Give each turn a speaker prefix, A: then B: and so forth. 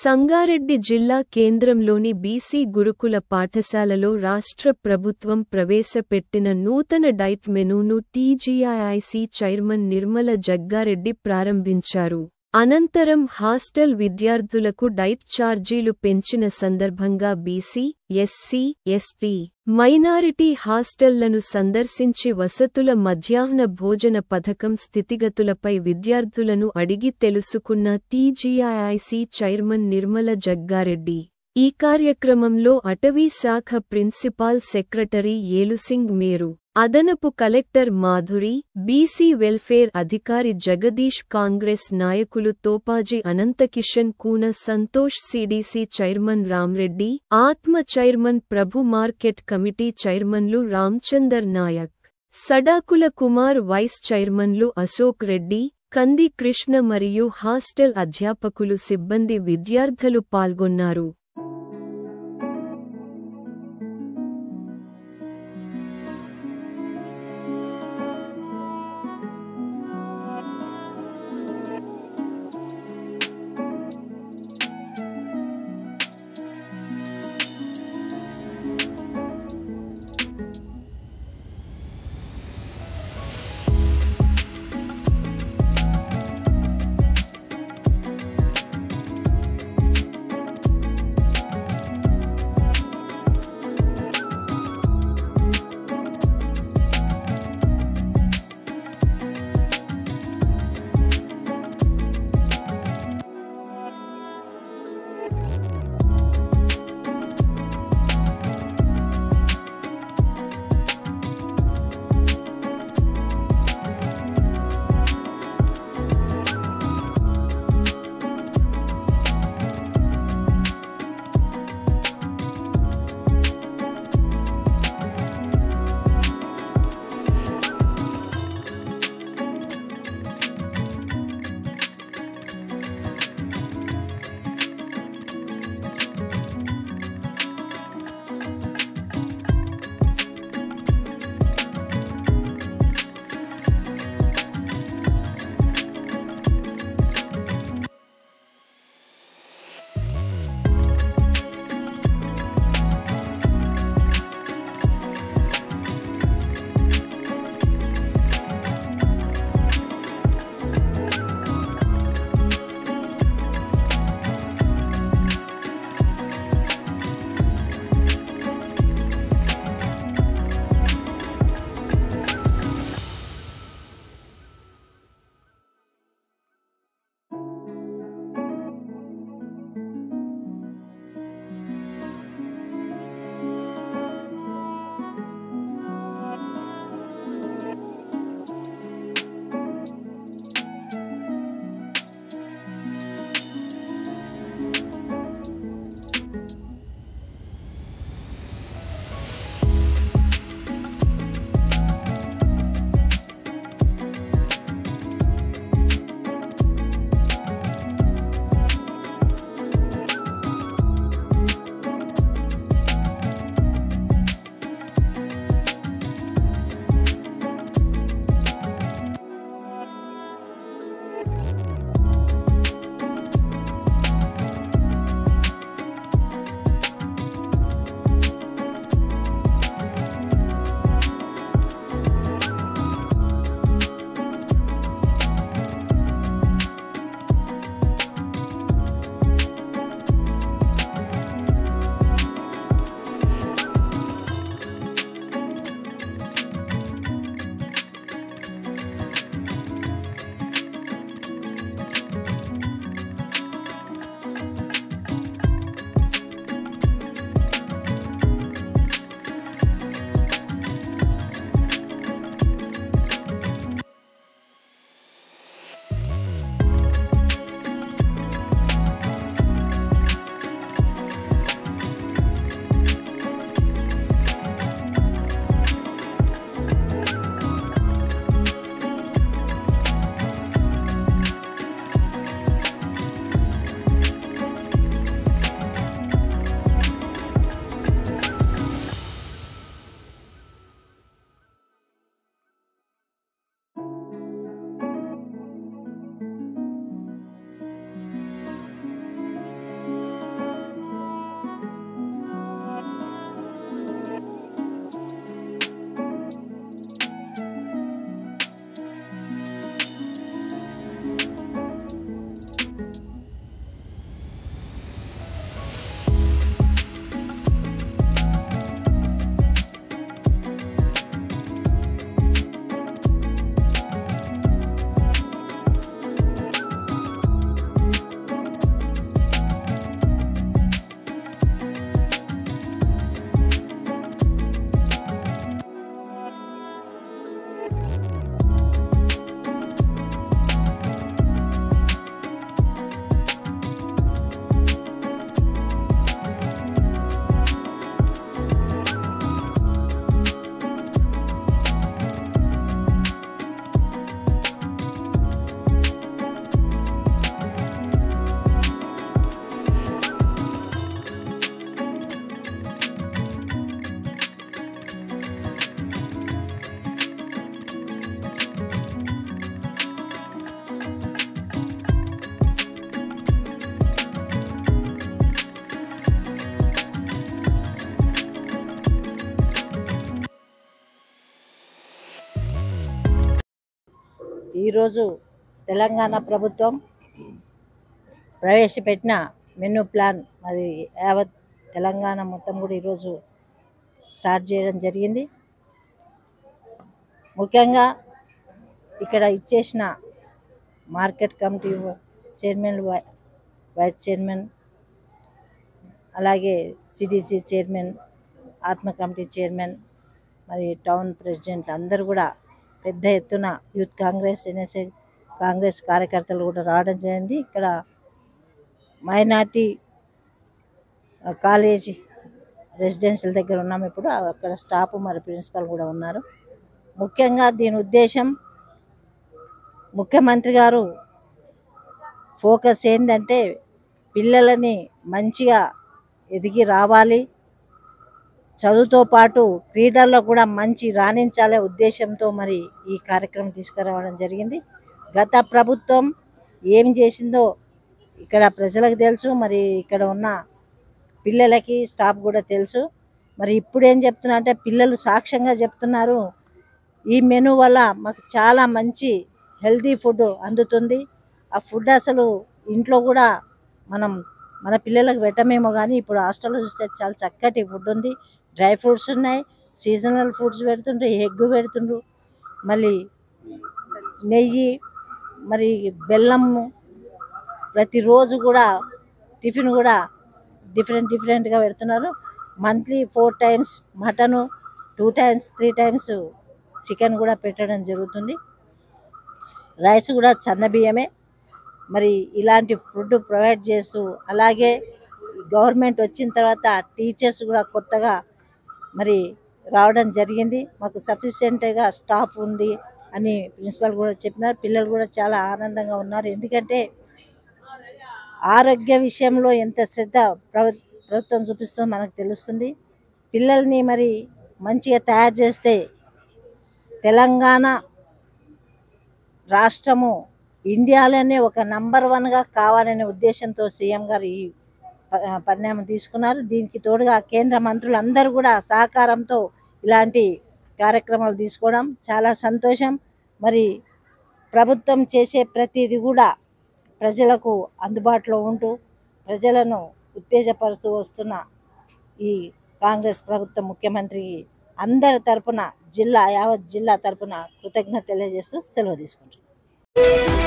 A: సంగారెడ్డి జిల్లా కేంద్రంలోని బీసీ గురుకుల పాఠశాలలో రాష్ట్ర ప్రభుత్వం ప్రవేశపెట్టిన నూతన డైట్ మెనూను టీజీఐఐసీ చైర్మన్ నిర్మల జగ్గారెడ్డి ప్రారంభించారు. అనంతరం హాస్టల్ విద్యార్థులకు డైట్ ఛార్జీలు పెంచిన సందర్భంగా బీసీ, ఎస్సీ, ఎస్టీ, మైనారిటీ హాస్టళ్లను సందర్శించి వసతుల మధ్యాహ్న భోజన పథకం స్థితిగతులపై విద్యార్థులను అడిగి తెలుసుకున్న టీజీఐఐసీ చైర్మన్ నిర్మల జగ్గారెడ్డి. ఈ కార్యక్రమంలో అటవీ శాఖ ప్రిన్సిపాల్ సెక్రటరీ ఏలుసింగ్ మేరు, అదనపు కలెక్టర్ మాధురి, బీసీ వెల్ఫేర్ అధికారి జగదీష్, కాంగ్రెస్ నాయకులు తోపాజీ అనంతకిషన్, కూన సంతోష్, సీడీసీ చైర్మన్ రామ్రెడ్డి, ఆత్మ చైర్మన్ ప్రభు, మార్కెట్ కమిటీ చైర్మన్లు రామ్చందర్ నాయక్, సడాకుల కుమార్, వైస్ చైర్మన్లు అశోక్ రెడ్డి, కంది కృష్ణ మరియు హాస్టల్ అధ్యాపకులు, సిబ్బంది, విద్యార్థులు పాల్గొన్నారు.
B: ఈరోజు తెలంగాణ ప్రభుత్వం ప్రవేశపెట్టిన మెనూ ప్లాన్ మరి యావత్ తెలంగాణ మొత్తం కూడా ఈరోజు స్టార్ట్ చేయడం జరిగింది. ముఖ్యంగా ఇక్కడ ఇచ్చేసిన market committee chairman, vice chairman, అలాగే CDC chairman, ATMA committee chairman, మరి టౌన్ ప్రెసిడెంట్ అందరూ కూడా పెద్ద ఎత్తున యూత్ కాంగ్రెస్, ఎన్ఎస్ఏ కాంగ్రెస్ కార్యకర్తలు కూడా రావడం జరిగింది. ఇక్కడ మైనార్టీ కాలేజ్ రెసిడెన్షియల్ దగ్గర ఉన్నాము. ఇప్పుడు అక్కడ స్టాఫ్ మరి ప్రిన్సిపల్ కూడా ఉన్నారు. ముఖ్యంగా దీని ఉద్దేశం ముఖ్యమంత్రి గారు ఫోకస్ ఏంటంటే పిల్లలని మంచిగా ఎదిగి రావాలి, చదువుతో పాటు క్రీడల్లో కూడా మంచి రాణించాలనే ఉద్దేశంతో మరి ఈ కార్యక్రమం తీసుకురావడం జరిగింది. గత ప్రభుత్వం ఏం చేసిందో ఇక్కడ ప్రజలకు తెలుసు, మరి ఇక్కడ ఉన్న పిల్లలకి స్టాఫ్ కూడా తెలుసు. మరి ఇప్పుడు ఏం చెప్తున్నా అంటే పిల్లలు సాక్ష్యంగా చెప్తున్నారు, ఈ మెనూ వల్ల మాకు చాలా మంచి హెల్తీ ఫుడ్ అందుతుంది. ఆ ఫుడ్ అసలు ఇంట్లో కూడా మన పిల్లలకు పెట్టమేమో కానీ ఇప్పుడు హాస్టల్లో చూస్తే చాలా చక్కటి ఫుడ్ ఉంది. డ్రై ఫ్రూట్స్ ఉన్నాయి, సీజనల్ ఫుడ్స్ పెడుతుండ్రు, ఎగ్ పెడుతుండ్రు, మళ్ళీ నెయ్యి, మరి బెల్లము, ప్రతిరోజు కూడా టిఫిన్ కూడా డిఫరెంట్గా పెడుతున్నారు. Monthly 4 times mutton, 2 times 3 times chicken కూడా పెట్టడం జరుగుతుంది. రైస్ కూడా సన్న బియ్యమే. మరి ఇలాంటి ఫుడ్ ప్రొవైడ్ చేస్తూ, అలాగే గవర్నమెంట్ వచ్చిన తర్వాత టీచర్స్ కూడా కొత్తగా మరి రావడం జరిగింది. మాకు సఫిషియెంట్గా స్టాఫ్ ఉంది అని ప్రిన్సిపల్ కూడా చెప్పినారు. పిల్లలు కూడా చాలా ఆనందంగా ఉన్నారు. ఎందుకంటే ఆరోగ్య విషయంలో ఎంత శ్రద్ధ ప్రభుత్వం చూపిస్తుందో మనకు తెలుస్తుంది. పిల్లల్ని మరి మంచిగా తయారు చేస్తే తెలంగాణ రాష్ట్రము ఇండియాలోనే ఒక నంబర్ 1గా కావాలనే ఉద్దేశంతో సీఎం గారు ఈ పరిణామం తీసుకున్నారు. దీనికి తోడుగా కేంద్ర మంత్రులు అందరూ కూడా సహకారంతో ఇలాంటి కార్యక్రమాలు తీసుకోవడం చాలా సంతోషం. మరి ప్రభుత్వం చేసే ప్రతిదీ కూడా ప్రజలకు అందుబాటులో ఉంటూ ప్రజలను ఉత్తేజపరుస్తూ వస్తున్న ఈ కాంగ్రెస్ ప్రభుత్వం ముఖ్యమంత్రికి అందరి తరపున యావత్ జిల్లా తరపున కృతజ్ఞత తెలియజేస్తూ సెలవు తీసుకుంటున్నాను.